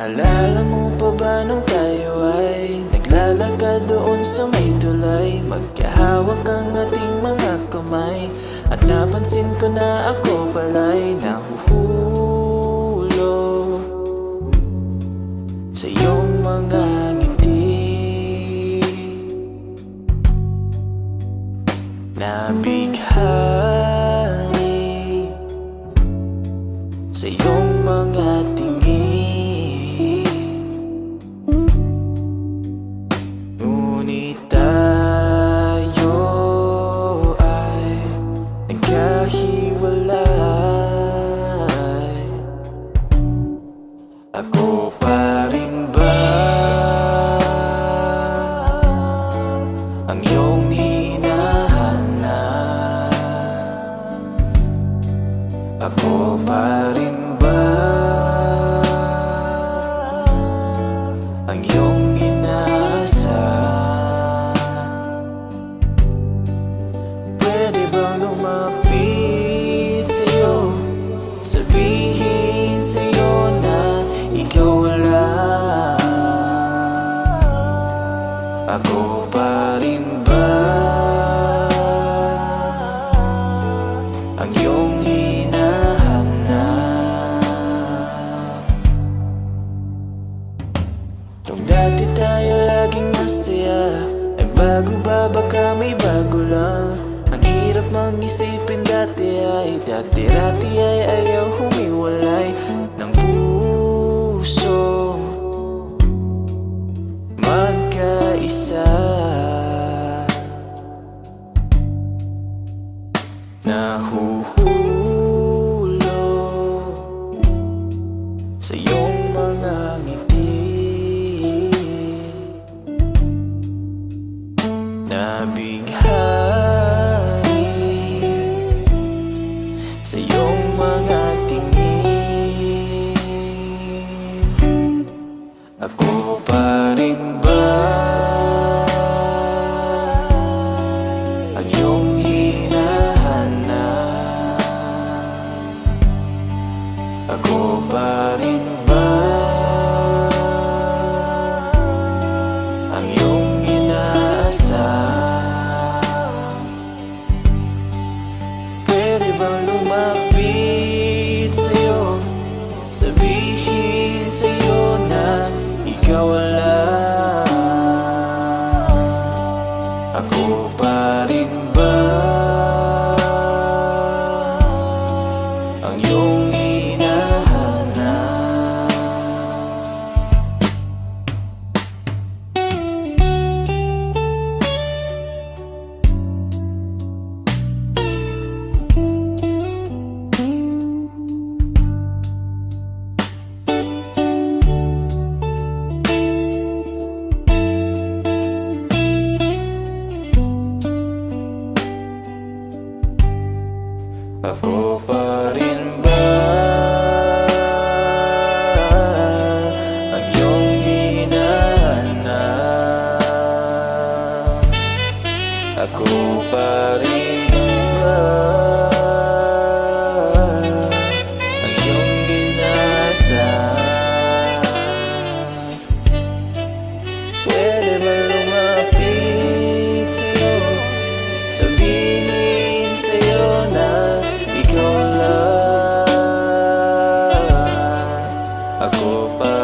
Naalala mo pa ba nung tayo ay naglalakad doon sa may tulay? Magkahawak ang ating mga kamay, at napansin ko na ako pala'y nahuhulog sa iyong mga ngiti. Nabighani sa iyong mga tingin, ngunit tayo ay nagkahiwalay. Ako pa rin ba ang iyong hinahanap? Ako pa rin ba ang iyong inaasam? Pwede bang lumapit sa'yo, sabihin sa'yo na ikaw lang? Ako pa rin ba ang iyong kung dati tayo laging masaya, ay bago ba baka may bago lang? Ang hirap mag-isipin dati ay ayaw humiwalay ng puso magkaisa. Nahuhulog sa iyong mga ngiti. Nabighani sa iyong mga tingin. Ako pa rin ba ang iyong hinahanap? Ako pa rin ba ang iyong pwede bang lumapit sa'yo, sabihin sa'yo na ikaw lang? Ako pa rin ba ang iyong hinahanap? Ako pa rin ba ang iyong hinahanap? Ako pa rin ba ang iyong inasam? Pwede ba lumapit sa'yo, sabihin sa'yo na ikaw lang? Ako pa